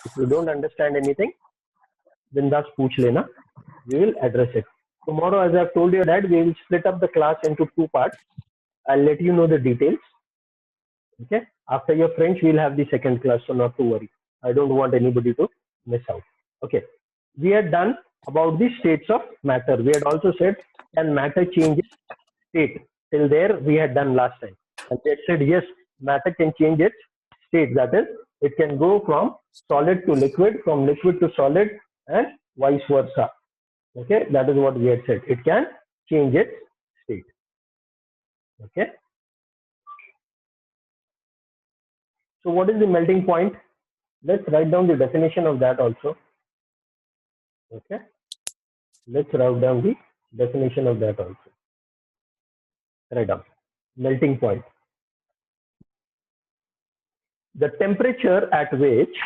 If you don't understand anything, then just पूछ लेना. We will address it. Tomorrow, as I've told your dad, we will split up the class into 2 parts. I'll let you know the details. Okay. After your French, we'll have the second class, so not to worry. I don't want anybody to miss out. Okay. We had done about the states of matter. We had also said, can matter change its state? Till there, we had done last time. And they said, yes, matter can change its state. That is, it can go from solid to liquid, from liquid to solid, and vice versa. Okay, that is what we had said. It can change its state. Okay. So what is the melting point? Let's write down the definition of that also. Okay. Let's write down the definition of that also. Write down. Melting point. The temperature at which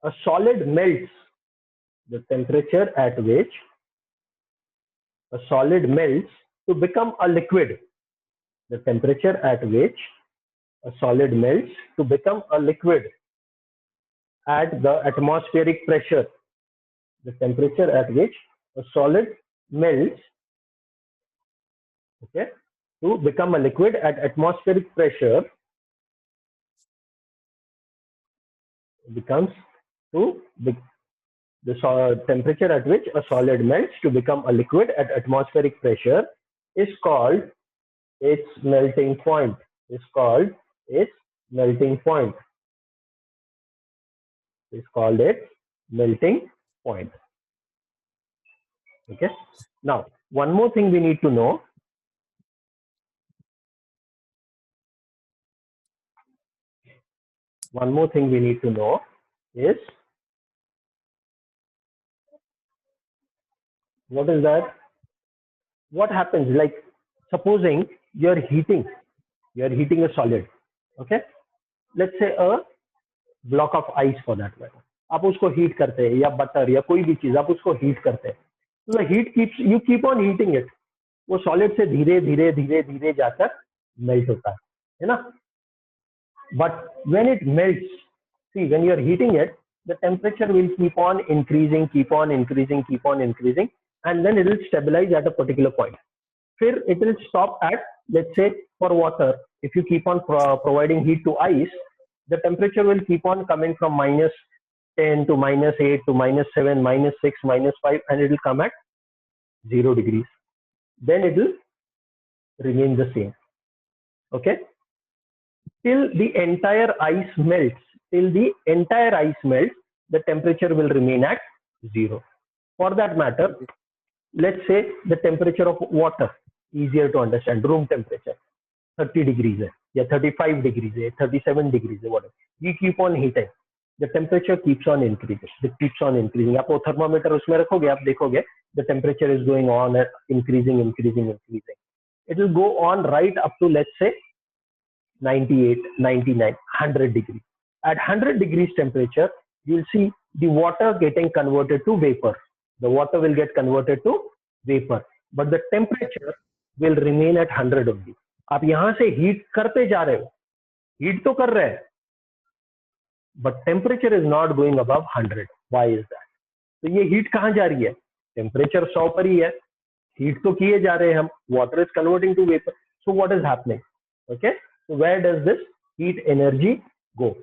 a solid melts, the temperature at which a solid melts to become a liquid, the temperature at which a solid melts to become a liquid at the atmospheric pressure, the temperature at which a solid melts, okay, to become a liquid at atmospheric pressure becomes to the temperature at which a solid melts to become a liquid at atmospheric pressure is called its melting point. Is called its melting point. Is called its melting point. Okay. Now, one more thing we need to know. One more thing we need to know is, what is that? What happens, like supposing you're heating a solid, okay? Let's say a block of ice for that matter. आप उसको heat करते हैं, या butter या कोई भी चीज आप उसको हीट करते हैं, तो the heat keeps, you keep on heating it, वो सॉलिड से धीरे धीरे धीरे धीरे जाकर मेल्ट होता है ना? But when it melts, see, when you are heating it, the temperature will keep on increasing, and then it will stabilize at a particular point. Then it will stop at, let's say, for water, if you keep on providing heat to ice, the temperature will keep on coming from -10 to -8 to -7, -6, -5, and it will come at 0 degrees. Then it will remain the same. Okay. Till the entire ice melts, the temperature will remain at 0. For that matter, let's say the temperature of water, easier to understand, room temperature, 30 degrees hai, या 35 degrees hai, 37 degrees hai, whatever. We keep on heating. The temperature keeps on increasing. It keeps on increasing. आप वो thermometer उसमें रखोगे, आप देखोगे, the temperature is going on increasing. It will go on right up to, let's say, 98, 99, 100 degrees. At 100 degrees temperature, you'll see the water getting converted to vapor. The water will get converted to vapor, but the temperature will remain at 100 only. आप यहाँ से heat करते जा रहे हो, heat तो कर रहे हैं, but temperature is not going above 100. Why is that? तो ये heat कहाँ जा रही है? Temperature 100 पर ही है, heat तो किए जा रहे हैं हम, water is converting to vapor. So what is happening? Okay. So where does this heat energy go?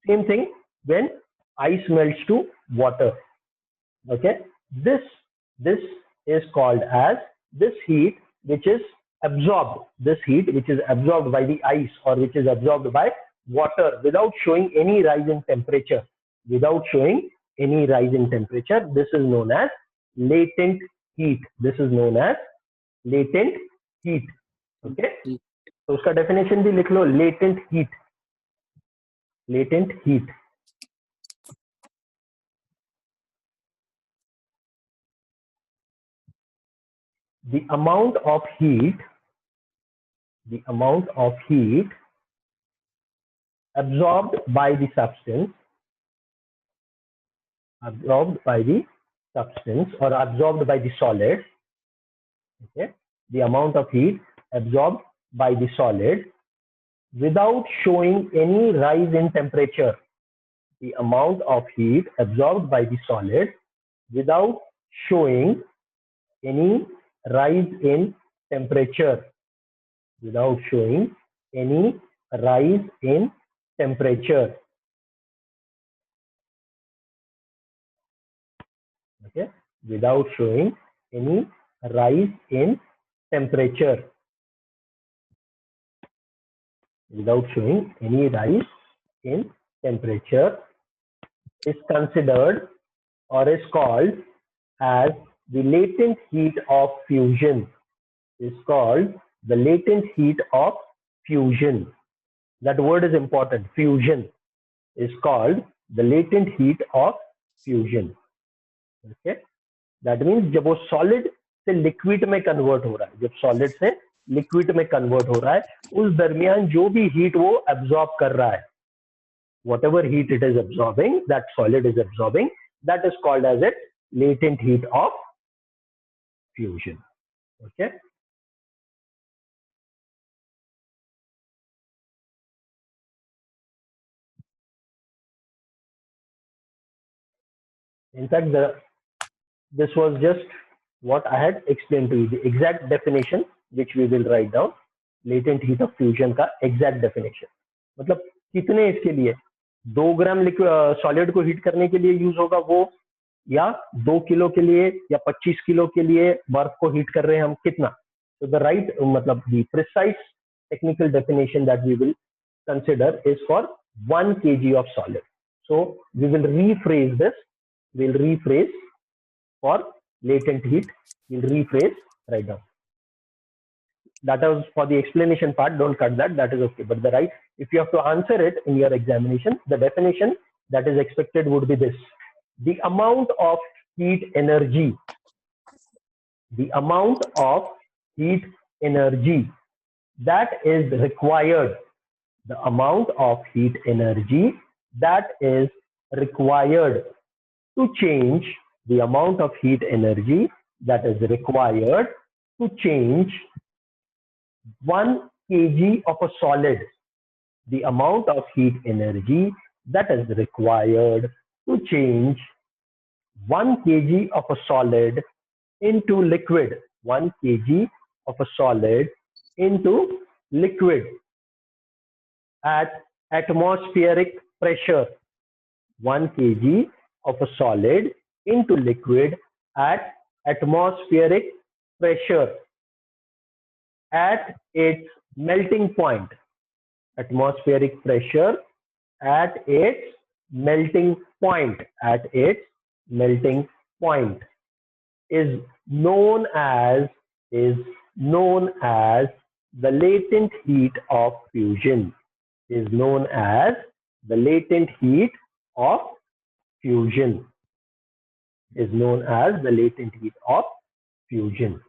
Same thing when ice melts to water. Okay, this is called as this heat which is absorbed. This heat which is absorbed by the ice or which is absorbed by water without showing any rise in temperature. This is known as latent heat. Okay. तो उसका definition भी लिख लो, latent heat. The amount of heat absorbed by the substance or absorbed by the solid. Okay, the amount of heat absorbed by the solid without showing any rise in temperature. The amount of heat absorbed by the solid without showing any rise in temperature. Without showing any rise in temperature. Okay, without showing any rise in temperature. Without showing any rise in temperature is considered or is called as the latent heat of fusion. Is called the latent heat of fusion. That word is important. Fusion is called the latent heat of fusion. Okay, that means जब वो solid से liquid में convert हो रहा है, जब solid से liquid में convert हो रहा है, उस दरमियान जो भी heat वो absorb कर रहा है, whatever heat it is absorbing, that solid is absorbing, that is called as its latent heat of fusion. Okay. In fact, this was just what I had explained to you, the exact definition which we will write down. Latent heat of fusion का exact definition. मतलब कितने इसके लिए 2 ग्राम solid को heat करने के लिए use होगा वो, या 2 किलो के लिए, या 25 किलो के लिए बर्फ को हीट कर रहे हैं हम, कितना. तो द राइट मतलब the precise technical definition that we will consider is for 1 kg of solid. So we will rephrase this. We'll rephrase for latent heat. We'll rephrase right now. That was for the explanation part. Don't cut that. That is okay. But the right, if you have to answer it in your examination, the definition that is expected would be this: the amount of heat energy. The amount of heat energy that is required. The amount of heat energy that is required to change. The amount of heat energy that is required to change 1 kg of a solid. The amount of heat energy that is required to change 1 kg of a solid into liquid. 1 kg of a solid into liquid at atmospheric pressure. 1 kg of a solid into liquid at atmospheric pressure at its melting point. Atmospheric pressure at its melting point. At its melting point is known as the latent heat of fusion. Is known as the latent heat of fusion. Is known as the latent heat of fusion.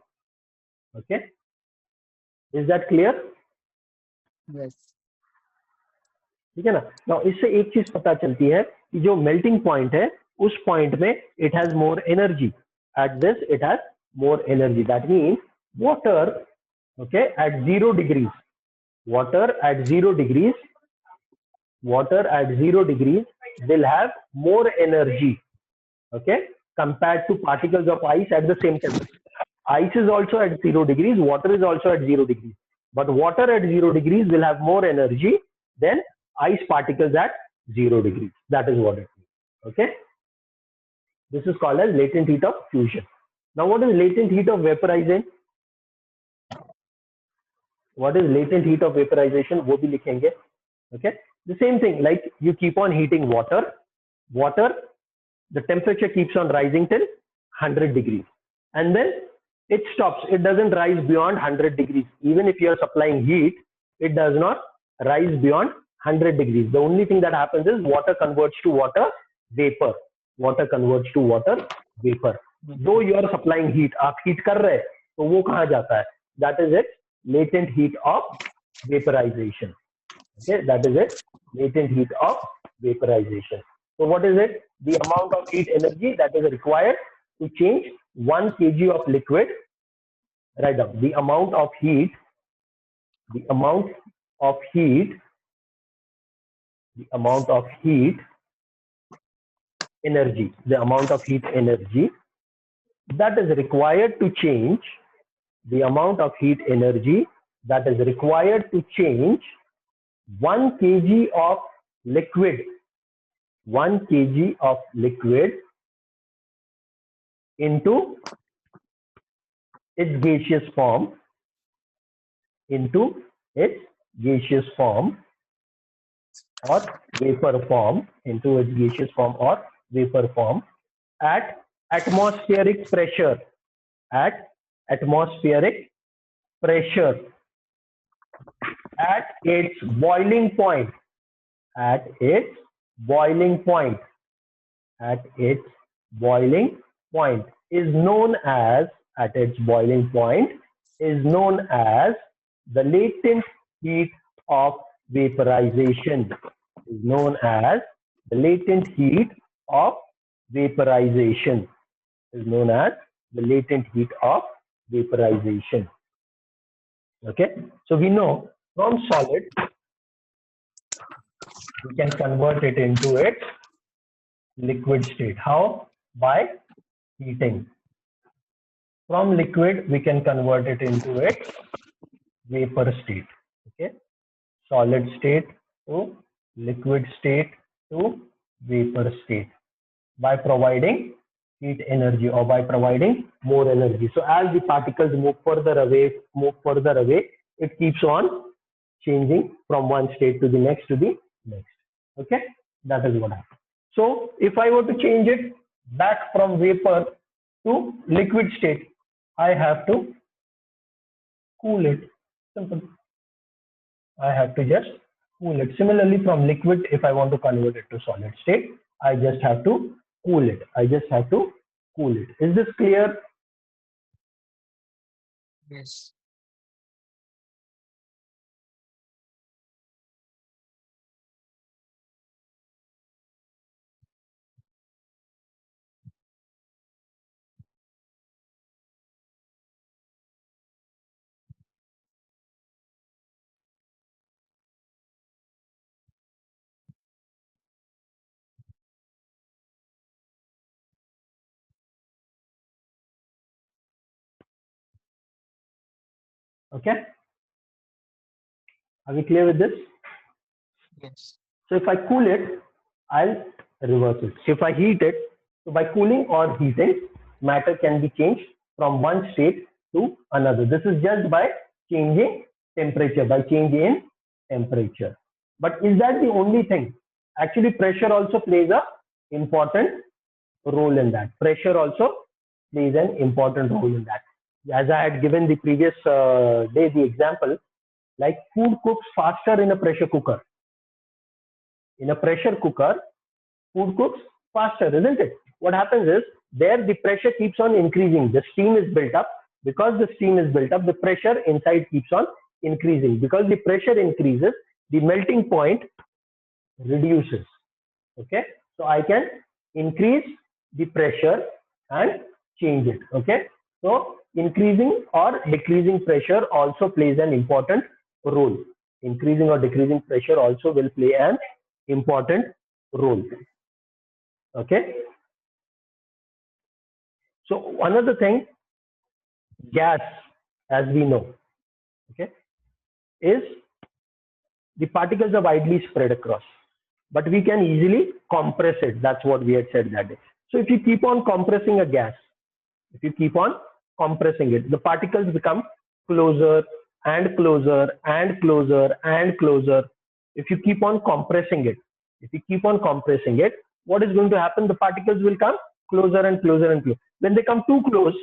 Okay, is that clear? Yes. ठीक है ना. Now इससे एक चीज पता चलती है कि जो melting point है उस point में it has more energy. At this it has more energy. That means water, okay, at 0 degrees. Water at 0 degrees. Water at 0 degrees will have more energy, okay, compared to particles of ice at the same temperature. Ice is also at 0 degrees, water is also at 0 degrees. But water at 0 degrees will have more energy than ice particles at 0 degrees. That is what it means. Okay. This is called as latent heat of fusion. Now, what is latent heat of vaporization? What is latent heat of vaporization? वो भी लिखेंगे. Okay. The same thing, like you keep on heating water. Water, the temperature keeps on rising till 100 degrees. And then it stops. It doesn't rise beyond 100 degrees. Even if you are supplying heat, it does not rise beyond 100 degrees. The only thing that happens is water converts to water vapor. Water converts to water vapor. Though you are supplying heat, आप heat कर रहे हैं, तो वो कहाँ जाता है? That is it, latent heat of vaporization. Okay, that is it, latent heat of vaporization. So what is it? The amount of heat energy that is required to change 1 kg of liquid. Write down the amount of heat the amount of heat, energy, the amount of heat energy that is required to change, the amount of heat energy that is required to change 1 kg of liquid, 1 kg of liquid into its gaseous form, into its gaseous form or vapor form, into its gaseous form or vapor form at atmospheric pressure, at atmospheric pressure, at its boiling point, at its boiling point, at its boiling point is known as, at its boiling point is known as the latent heat of vaporization, is known as the latent heat of vaporization, is known as the latent heat of vaporization. Okay, so we know from solid we can convert it into its liquid state. How? By heating. From liquid we can convert it into its vapor state. Okay, solid state to liquid state to vapor state by providing heat energy or by providing more energy. So as the particles move further away, it keeps on changing from one state to the next to the next. Okay, that is what happens. So if I were to change it back from vapor to liquid state, I have to cool it. Simple. I have to just cool it. Similarly, from liquid, if I want to convert it to solid state, I just have to cool it. I just have to cool it. Is this clear? Yes. Okay. Are we clear with this? Yes. So if I cool it, I'll reverse it. So if I heat it, so by cooling or heating, matter can be changed from one state to another. This is just by changing temperature, by changing in temperature. But is that the only thing? Actually, pressure also plays a important role in that. Pressure also plays an important role in that. As I had given the previous day the example, like food cooks faster in a pressure cooker. In a pressure cooker, food cooks faster, isn't it? What happens is there the pressure keeps on increasing. The steam is built up. Because the steam is built up, the pressure inside keeps on increasing. Because the pressure increases, the melting point reduces. Okay, so I can increase the pressure and change it. Okay, so increasing or decreasing pressure also plays an important role. Increasing or decreasing pressure also will play an important role. Okay, so another thing, gas, as we know, okay, is the particles are widely spread across, but we can easily compress it. That's what we had said that day. So if you keep on compressing a gas, if you keep on compressing it, the particles become closer and closer and closer and closer. If you keep on compressing it, if you keep on compressing it, what is going to happen? The particles will come closer and closer and closer. When they come too close,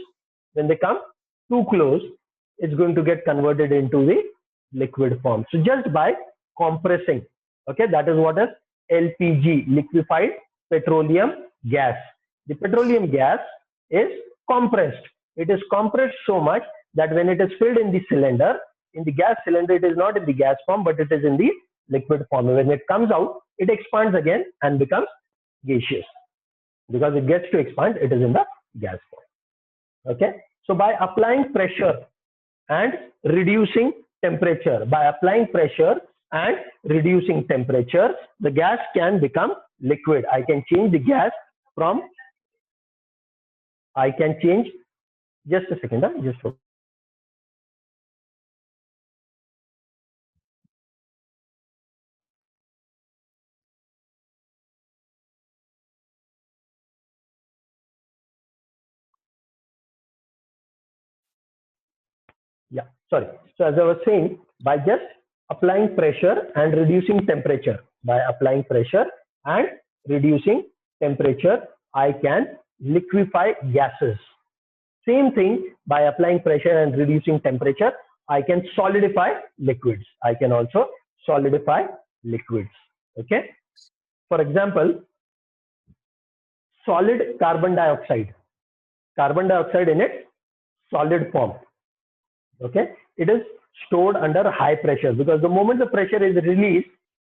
it's going to get converted into the liquid form. So just by compressing, okay, that is what is LPG, liquefied petroleum gas. The petroleum gas is compressed. It is compressed so much that when it is filled in the cylinder, in the gas cylinder, it is not in the gas form, but it is in the liquid form. When it comes out, it expands again and becomes gaseous. Because it gets to expand, it is in the gas form. Okay, so by applying pressure and reducing temperature. By applying pressure and reducing temperature, the gas can become liquid. I can change the gas from, I can change, just a second, just hold. Yeah, sorry. So as I was saying, by just applying pressure and reducing temperature, by applying pressure and reducing temperature, I can liquefy gases. Same thing, by applying pressure and reducing temperature, I can solidify liquids. I can also solidify liquids. Okay. For example, solid carbon dioxide in its solid form. Okay, it is stored under high pressure, because the moment the pressure is released,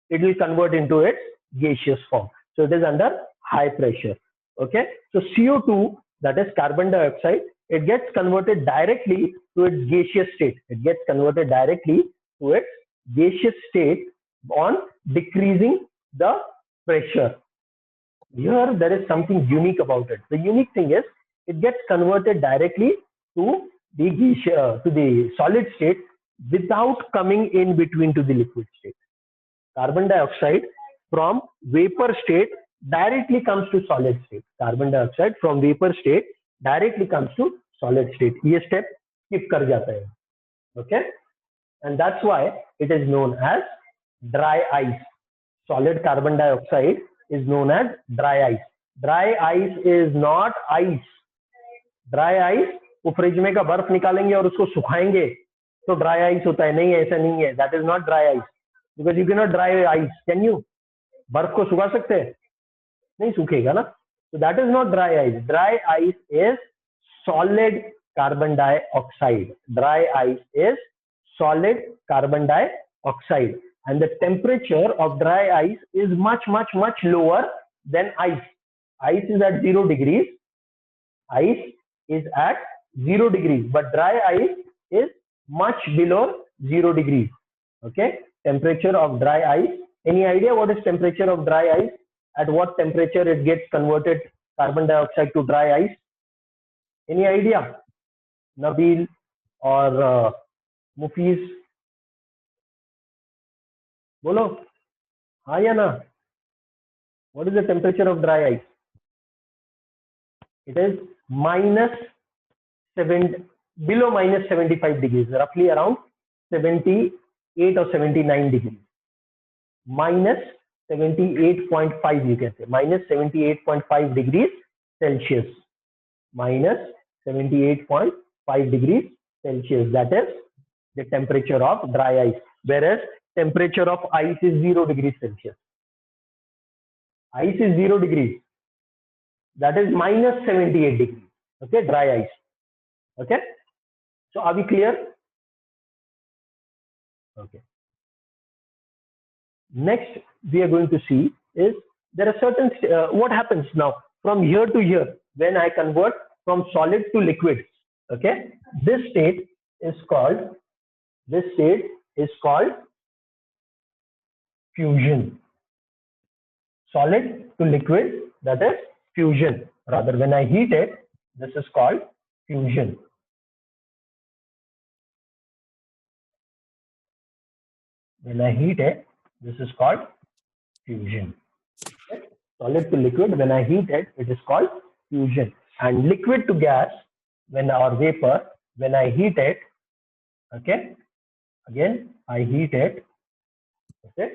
it will convert into its gaseous form. So it is under high pressure. Okay, so CO2, that is carbon dioxide, it gets converted directly to its gaseous state. It gets converted directly to its gaseous state on decreasing the pressure. Here there is something unique about it. The unique thing is it gets converted directly to the solid state without coming in between to the liquid state. Carbon dioxide from vapor state directly comes to solid state. Carbon dioxide from vapor state directly comes to solid state. ये step skip कर जाता है. Okay, and that's why it is known as dry ice. Solid carbon dioxide is known as dry ice. Dry ice is not ice. Dry ice, वो fridge में का बर्फ निकालेंगे और उसको सुखाएंगे तो ड्राई आइस होता है. नहीं, ऐसा नहीं है. That is not dry ice, because you can not dry ice. Can you? बर्फ को सुखा सकते हैं? नहीं सूखेगा ना. So that is not dry ice. Dry ice is solid carbon dioxide. Dry ice is solid carbon dioxide, and the temperature of dry ice is much lower than ice. Ice is at 0 degrees. Ice is at 0 degrees, but dry ice is much below 0 degrees. Okay, temperature of dry ice. Any idea what is temperature of dry ice? At what temperature it gets converted carbon dioxide to dry ice? Any idea? Nabil or Mufiz? Bolo? हाँ या ना? What is the temperature of dry ice? It is below minus 75 degrees, roughly around 78 or 79 degrees. Minus 78.5, you can say, minus 78.5 degrees Celsius. Minus 78.5 degrees Celsius. That is the temperature of dry ice. Whereas temperature of ice is 0 degrees Celsius. Ice is 0 degrees. That is minus 78 degrees. Okay, dry ice. Okay. So are we clear? Okay. Next, we are going to see is there are certain what happens now from here to here when I convert from solid to liquid. Okay, this state is called fusion. Solid to liquid, that is fusion. Rather, when I heat it, this is called fusion. When I heat it, this is called fusion. Okay? Solid to liquid, when I heat it, it is called fusion. And liquid to gas, or vapor, when I heat it, okay, again I heat it, okay,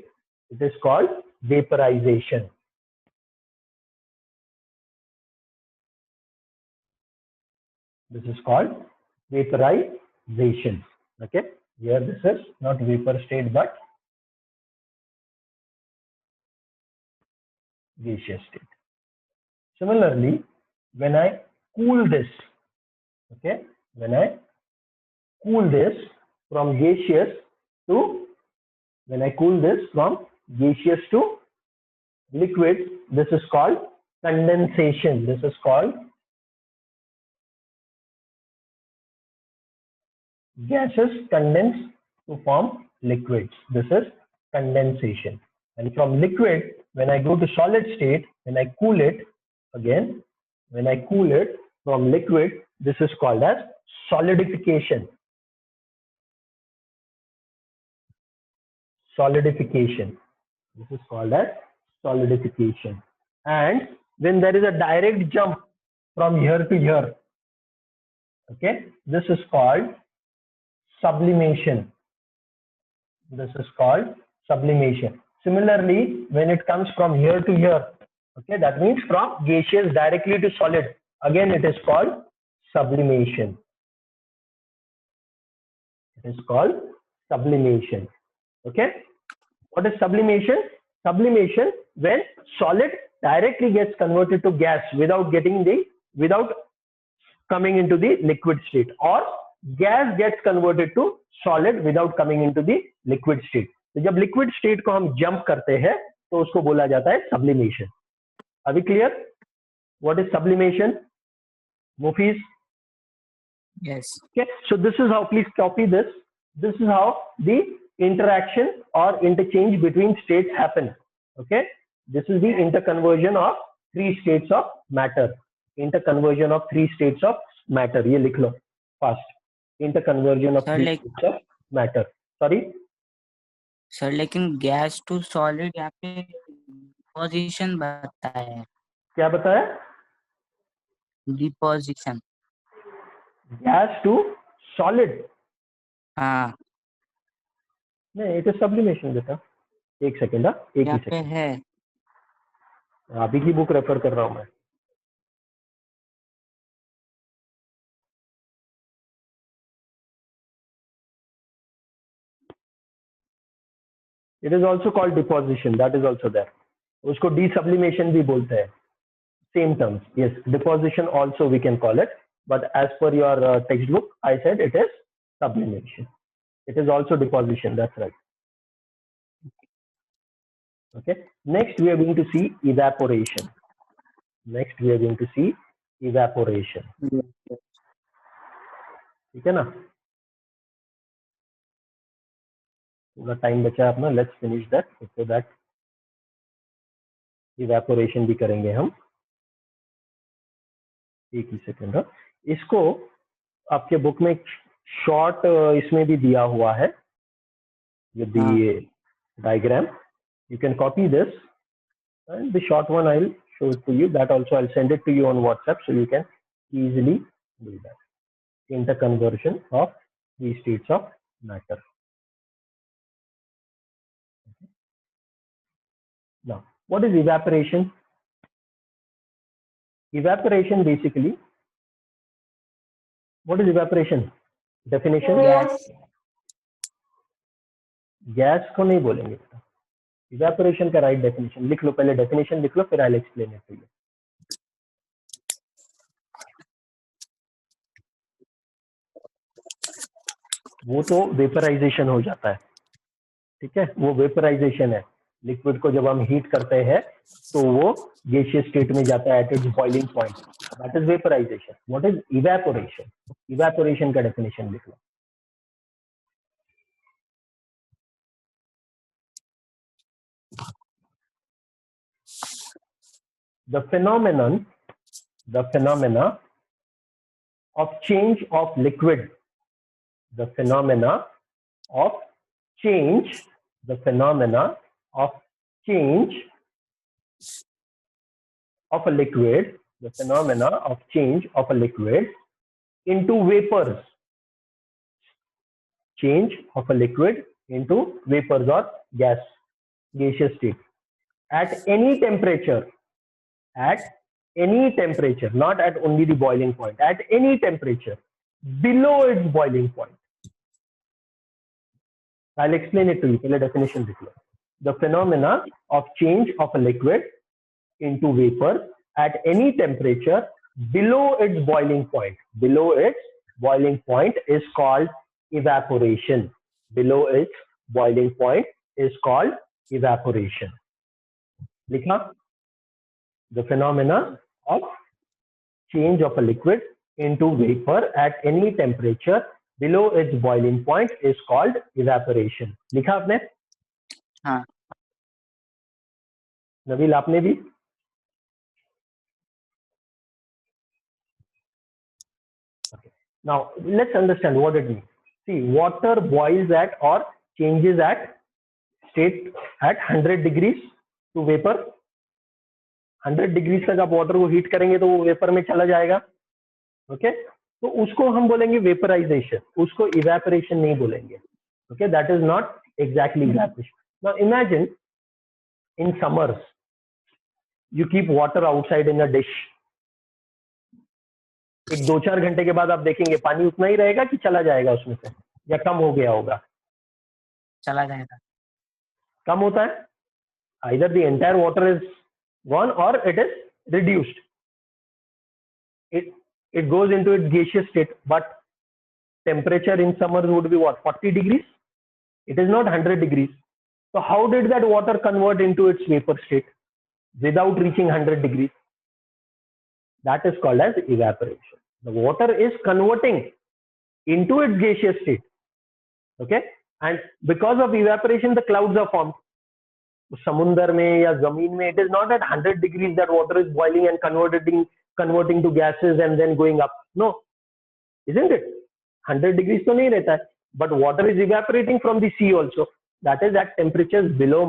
it is called vaporization. This is called vaporization. Okay, here this is not vapor state but gaseous state. Similarly, when I cool this, okay, when I cool this from gaseous to, when I cool this from gaseous to liquid, this is called condensation. This is called gases condense to form liquids. This is condensation. And from liquid, when I go to solid state, when I cool it, again, when I cool it from liquid, this is called as solidification. Solidification. This is called as solidification. And when there is a direct jump from here to here, okay, this is called sublimation. This is called sublimation. Similarly, when it comes from here to here, okay, that means from gaseous directly to solid, again it is called sublimation. It is called sublimation. Okay, what is sublimation? Sublimation, when solid directly gets converted to gas without coming into the liquid state, or gas gets converted to solid without coming into the liquid state. तो जब liquid state को हम jump करते हैं तो उसको बोला जाता है sublimation. Are we clear? What is sublimation? Mufis? Yes. Okay, so this is how, please copy this. This is how the interaction or interchange between states happen. Okay, this is the interconversion of three states of matter. Interconversion of three states of matter. ये लिख लो fast. Interconversion of Sir, three like- states of matter. Sorry. Sir लेकिन gas to solid यहाँ पे deposition बताया है. क्या बताया? Deposition. Gas to solid. हाँ, नहीं, it is sublimation बेटा. एक सेकेंड, एक ही यहाँ पे सेकेंड. है. अभी की बुक रेफर कर रहा हूँ मैं. It is also called deposition. That is also there. उसको desublimation भी बोलते हैं. Same terms. Yes, deposition also we can call it. But as per your textbook, I said it is sublimation. It is also deposition. That's right. Okay. Next, we are going to see evaporation. Next, we are going to see evaporation. ठीक है ना? थोड़ा time बचा है अपना. Let's finish that. So that evaporation भी करेंगे हम. एक ही सेकेंड. इसको आपके बुक में शॉर्ट इसमें भी दिया हुआ है. The diagram. You can copy this, and the short one I'll show it to you. That also I'll send it to you on WhatsApp so you can easily do that. Interconversion of three states of matter. Now, what is evaporation? Evaporation basically, what is evaporation? Definition? Gas. Gas को नहीं बोलेंगे. Evaporation का right definition लिख लो. पहले definition लिख लो, फिर I will explain it to you. वो तो वेपराइजेशन हो जाता है. ठीक है, वो वेपराइजेशन है. लिक्विड को जब हम हीट करते हैं तो वो गैसियस स्टेट में जाता है at its boiling point. That is vaporization. What is evaporation? Evaporation का डेफिनेशन लिख लो. The phenomena of change of liquid, the phenomena of change of a liquid, the phenomena of change of a liquid into vapors, change of a liquid into vapors or gaseous state at any temperature, not at only the boiling point, at any temperature below its boiling point. I'll explain it to you. Pehle definition likh lo. The phenomena of change of a liquid into vapor at any temperature below its boiling point. Below its boiling point is called evaporation. Below its boiling point is called evaporation. Likha? The phenomena of change of a liquid into vapor at any temperature below its boiling point is called evaporation. लिखा आपने? हाँ. नबील आपने भी? Okay. Now let's understand what it means. See, water boils at or changes at state at 100 degrees to vapor. 100 degrees तक आप water को heat करेंगे तो वो वेपर में चला जाएगा. ओके, तो उसको हम बोलेंगे वेपराइजेशन, उसको इवेपोरेशन नहीं बोलेंगे. Okay, that is not exactly evaporation. Now imagine in summers you keep water outside in a dish. एक 2-4 घंटे के बाद आप देखेंगे पानी उतना ही रहेगा कि चला जाएगा उसमें से, या कम हो गया होगा? चला जाएगा. कम होता है. either the entire water is gone or it is reduced. It goes into its gaseous state, but temperature in summer would be what, 40 degrees? It is not 100 degrees. So how did that water convert into its vapor state without reaching 100 degrees? That is called as evaporation. The water is converting into its gaseous state. Okay, and because of evaporation the clouds are formed. समुंदर में या जमीन में, it is not at 100 degrees that water is boiling and converting to gases and then going up. No, isn't it? 100 degrees तो नहीं रहता है, but water is evaporating from the sea also. That is at temperatures below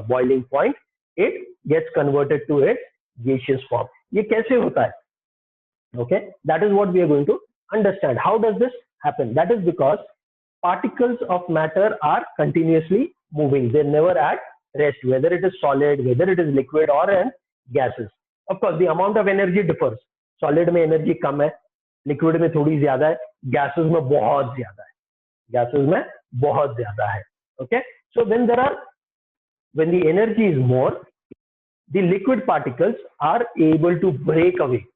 boiling point, it gets converted to its gaseous form. ये कैसे होता है? Okay, that is what we are going to understand. How does this happen? That is because particles of matter are continuously moving. They're never at rest, whether it is solid, whether it is liquid or in gases. Of course, the amount of energy differs. Solid में energy कम है, liquid में थोड़ी ज्यादा है, gases में बहुत ज्यादा है. Gases में बहुत ज्यादा है. Okay, so when the energy is more, the liquid particles are able to break away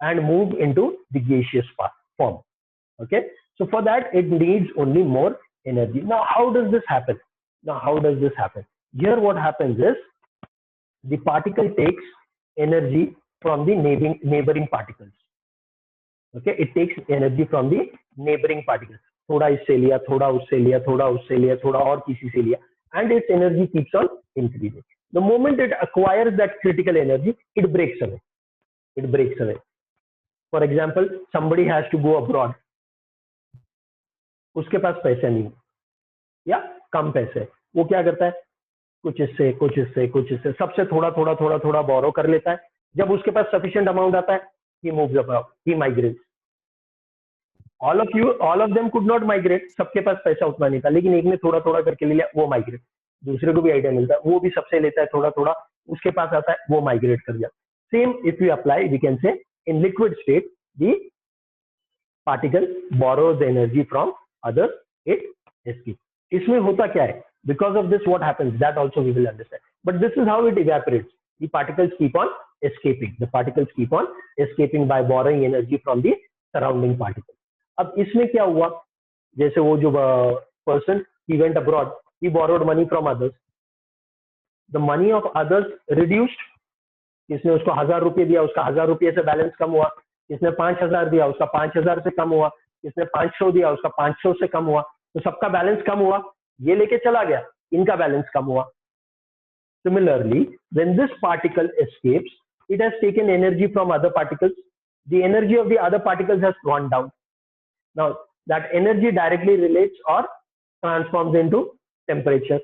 and move into the gaseous form. Okay, so for that it needs only more energy. Now how does this happen? Here what happens is the particle takes energy from the neighboring particles. Okay, it takes energy from the neighboring particles. थोड़ा इससे लिया, थोड़ा उससे लिया, थोड़ा उससे लिया, थोड़ा और किसी से लिया, and its energy keeps on increasing. The moment it acquires that critical energy, it breaks away. For example, somebody has to go abroad. उसके पास पैसे नहीं या कम पैसे, वो क्या करता है? कुछ इससे सबसे थोड़ा बोरो कर लेता है. जब उसके पास सफिशिएंट अमाउंट आता है, he moves abroad, he migrates. all of them could not migrate. सबके पास पैसा उतना नहीं था, लेकिन एक ने थोड़ा करके ले लिया, वो माइग्रेट. दूसरे को भी आइडिया मिलता है, वो भी सबसे लेता है थोड़ा, उसके पास आता है, वो माइग्रेट कर जाता. Same if you apply, we can say in liquid state the particle borrows the energy from others, it escapes. इसमें होता क्या है? Because of this what happens, that also we will understand. But this is how it evaporates. The particles keep on escaping by borrowing energy from the surrounding particles. अब इसमें क्या हुआ? जैसे वो जो person, he went abroad, he borrowed money from others. The money of others reduced. किसने उसको 1000 रुपये दिया, उसका 1000 रुपये से बैलेंस कम हुआ. किसने 5000 दिया, उसका 5000 से कम हुआ. किसने 500 दिया, उसका 500 से कम हुआ. तो सबका बैलेंस कम हुआ, ये लेके चला गया, इनका बैलेंस कम हुआ. Similarly, when this particle escapes, it has taken energy from other particles. The energy of the other particles has gone down. Now that energy directly relates or transforms into temperature.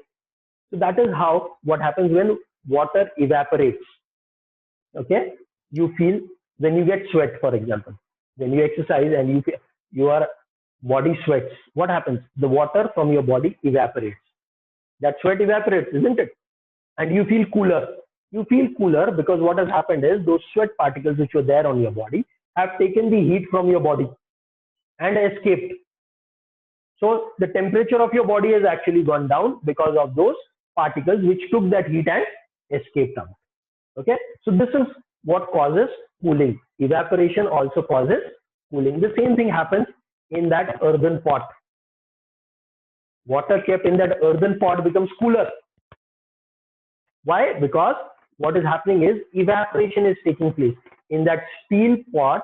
So that is how what happens when water evaporates. Okay, you feel when you get sweat, for example, when you exercise and your body sweats, what happens? The water from your body evaporates. That sweat evaporates, isn't it? And you feel cooler. Because what has happened is those sweat particles which were there on your body have taken the heat from your body and escaped. So the temperature of your body has actually gone down because of those particles which took that heat and escaped out. Okay, so this is what causes cooling. Evaporation also causes cooling. The same thing happens in that earthen pot. Water kept in that earthen pot becomes cooler. Why? Because what is happening is evaporation is taking place. In that steel pot,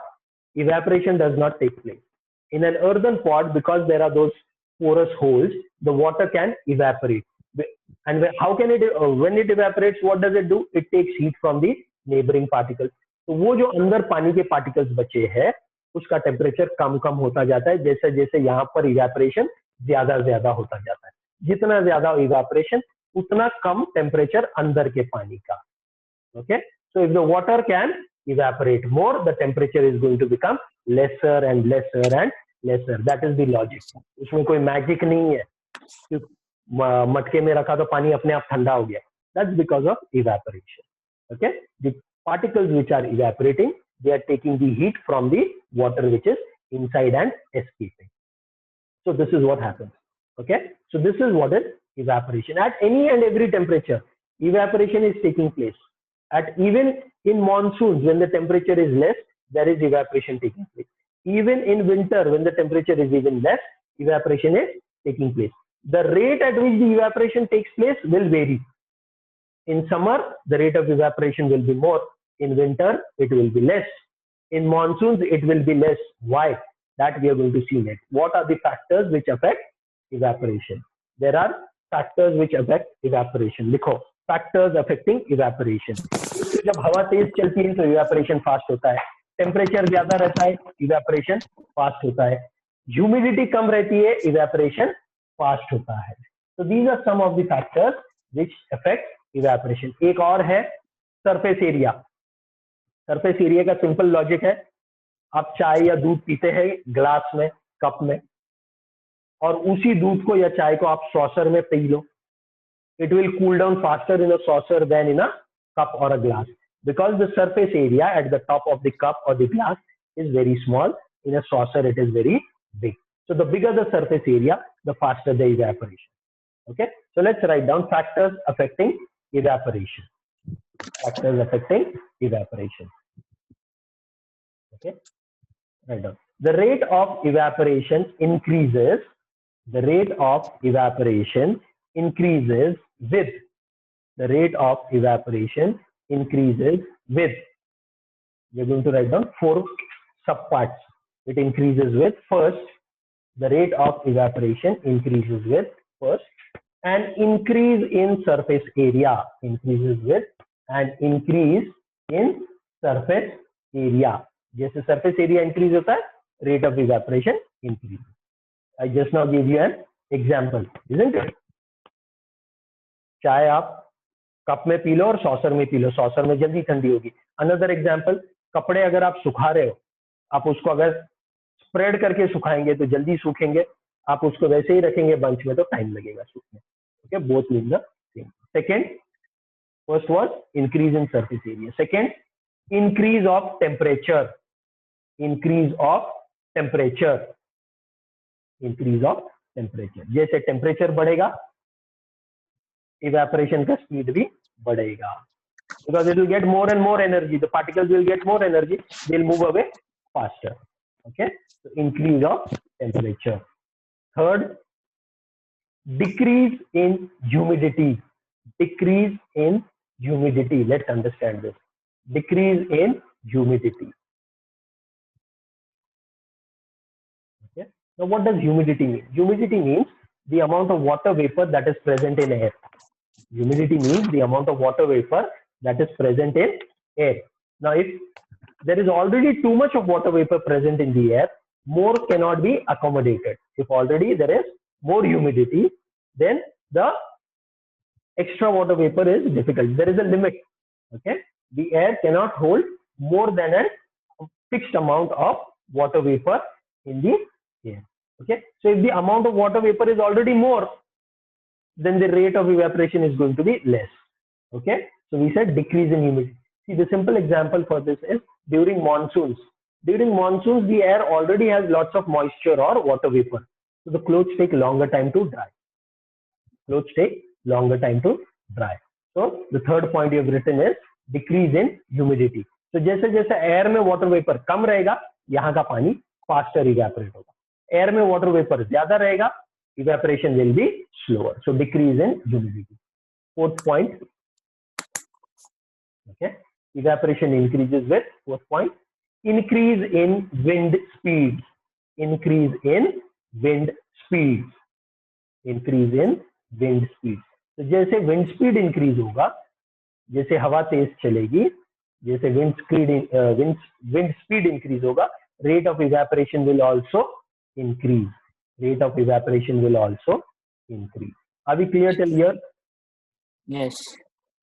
evaporation does not take place. In an earthen pot, because there are those porous holes, the water can evaporate. And how can it, when it evaporates, what does it do? It takes heat from the neighboring particles. तो वो जो अंदर पानी के particles बचे हैं उसका temperature कम कम होता जाता है जैसे जैसे यहाँ पर इवेपोरेशन ज्यादा ज्यादा होता जाता है. जितना ज्यादा इवेपोरेशन उतना कम टेम्परेचर अंदर के पानी का. Okay, so if the water can evaporate more, the temperature is going to become lesser and lesser and lesser. That is the logic. उसमें कोई मैजिक नहीं है कि मटके में रखा तो पानी अपने आप ठंडा हो गया. That's because of evaporation. Okay, the particles which are evaporating, they are taking the heat from the water which is inside and escaping. So this is what happens. Okay, so this is what is evaporation. At any and every temperature, evaporation is taking place. At even in monsoons, when the temperature is less, there is evaporation taking place. Even in winter, when the temperature is even less, evaporation is taking place. The rate at which the evaporation takes place will vary. In summer, the rate of evaporation will be more. In winter, it will be less. In monsoons, it will be less. Why? That we are going to see next. What are the factors which affect evaporation? There are factors which affect evaporation. लिखो, factors affecting evaporation. जब हवा तेज चलती है तो evaporation fast होता है. Temperature ज्यादा रहता है, evaporation fast होता है. ह्यूमिडिटी कम रहती है, evaporation fast होता है. So these are some of the factors which affect evaporation. एक और है surface area. Surface area का simple logic है, आप चाय या दूध पीते हैं ग्लास में, कप में, और उसी दूध को या चाय को आप सॉसर में P low. It will cool down faster in a saucer than in a cup or a glass because the surface area at the top of the cup or the glass is very small. In a saucer, it is very big. So the bigger the surface area, the faster the evaporation. Okay, so let's write down factors affecting evaporation. Factors affecting evaporation. Okay, write down. The rate of evaporation increases. The rate of evaporation increases with. The rate of evaporation increases with. We're going to write down 4 subparts. It increases with first. The rate of evaporation increases with first. An increase in surface area increases with an increase in surface area. जैसे surface area increase होता है, rate of evaporation increases. I just now gave you an example, isn't it? चाय आप cup में P low और saucer में P low, saucer में जल्दी ठंडी होगी. अनदर एग्जांपल, कपड़े अगर आप सुखा रहे हो, आप उसको अगर स्प्रेड करके सुखाएंगे तो जल्दी सूखेंगे, आप उसको वैसे ही रखेंगे बंच में तो टाइम लगेगा सूखने. Okay, both mean the same. Second, first was increase in surface area. Second, increase of temperature. Increase of temperature. Increase of temperature. जैसे टेम्परेचर बढ़ेगा, evaporation का speed भी बढ़ेगा. Because it will get more and more energy. The particles will get more energy. They'll move away faster. Okay. So increase of temperature. Third, decrease in humidity. Decrease in humidity. Let's understand this. Decrease in humidity. Okay. Now, what does humidity mean? Humidity means the amount of water vapor that is present in air. Humidity means the amount of water vapor that is present in air. Now, if there is already too much of water vapor present in the air, more cannot be accommodated. If already there is more humidity, then the extra water vapor is difficult. There is a limit. Okay, the air cannot hold more than a fixed amount of water vapor in the air. Okay, so if the amount of water vapor is already more, then the rate of evaporation is going to be less. Okay, so we said decrease in humidity. See, the simple example for this is during monsoons. During monsoons, the air already has lots of moisture or water vapor. So the clothes take longer time to dry. Clothes take longer time to dry. So the third point you have written is decrease in humidity. So जैसे जैसे air में water vapor कम रहेगा, यहाँ का पानी faster evaporate होगा. Air में water vapor ज़्यादा रहेगा, evaporation will be slower. So decrease in humidity. Fourth point. Okay, evaporation increases with fourth point, increase in wind speed. increase in wind speed. Increase in wind speed. तो जैसे wind speed increase होगा, जैसे हवा तेज चलेगी, जैसे wind speed increase होगा, rate of evaporation will also increase. Rate of evaporation will also increase. Are we clear till here? Yes.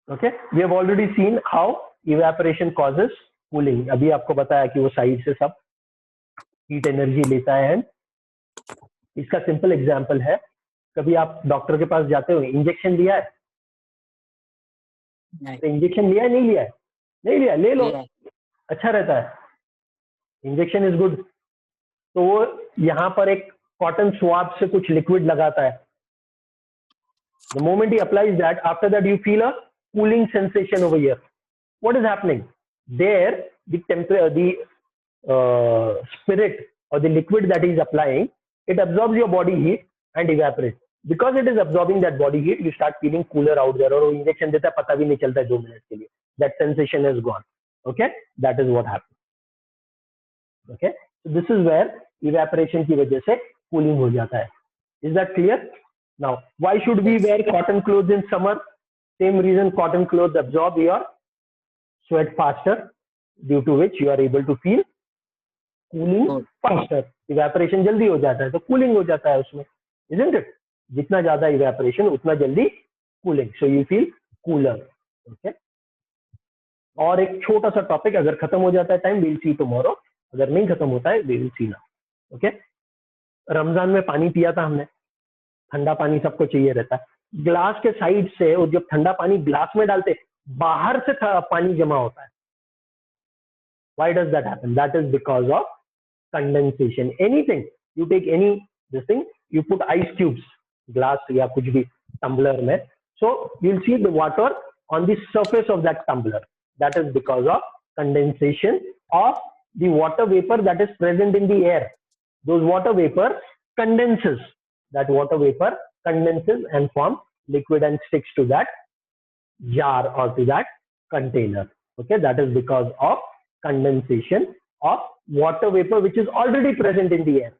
Okay. We have already seen how evaporation causes cooling. अभी आपको बताया कि वो साइड से सब heat energy लेता है. इसका सिंपल एग्जांपल है, कभी आप डॉक्टर के पास जाते हो, इंजेक्शन लिया है? तो इंजेक्शन लिया है, नहीं लिया है? नहीं लिया, ले लो, अच्छा रहता है, इंजेक्शन इज गुड. तो वो यहाँ पर एक कॉटन स्वाब से कुछ लिक्विड लगाता है. The moment he applies that, after that you feel a cooling sensation over here. What is happening? There, the spirit or the liquid that he is applying, it absorbs your body heat and evaporates. Because it is absorbing that body heat, you start feeling cooler out there. और injection देता है, पता भी नहीं चलता 2 minute के लिए. That sensation is gone. Okay, that is what happens. Okay, so this is where evaporation की वजह से cooling हो जाता है. Is that clear? Now, why should we wear cotton clothes in summer? Same reason, cotton clothes absorb your sweat faster, due to which you are able to feel cooling faster. Evaporation जल्दी हो जाता है, तो cooling हो जाता है उसमें, isn't it? जितना ज़्यादा evaporation, उतना जल्दी cooling. So you feel cooler. Okay. और एक छोटा सा टॉपिक, अगर खत्म हो जाता है टाइम, we'll see tomorrow. अगर नहीं खत्म होता है, we will see now. Okay. Ramzan में पानी पिया था हमने, ठंडा पानी सबको चाहिए रहता है. ग्लास के साइड से, और जब ठंडा पानी ग्लास में डालते, बाहर से पानी जमा होता है. Why does that happen? That is because of condensation. Anything, you take any this thing, you put ice cubes, glass या कुछ भी tumbler में, so you'll see the water on the surface of that tumbler. That is because of condensation of the water vapor that is present in the air. Those water vapor condenses. That water vapor condenses and forms liquid and sticks to that jar or to that container. Okay, that is because of condensation of water vapor which is already present in the air.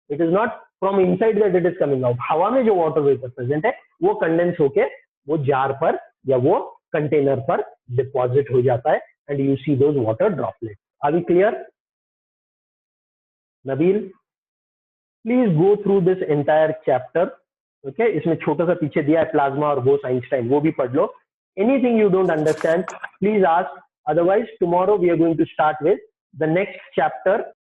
It is not from inside that it is coming out. हवा में जो water vapor present है, वो condense होके वो jar पर या वो container पर deposit हो जाता है, and you see those water droplets. Are we clear? Nabil, please go through this entire chapter. Okay, इसमें छोटा सा पीछे दिया है प्लाज्मा और बोस आइंस्टाइन, वो भी पढ़ लो. Anything you don't understand, please ask. Otherwise, tomorrow we are going to start with the next chapter.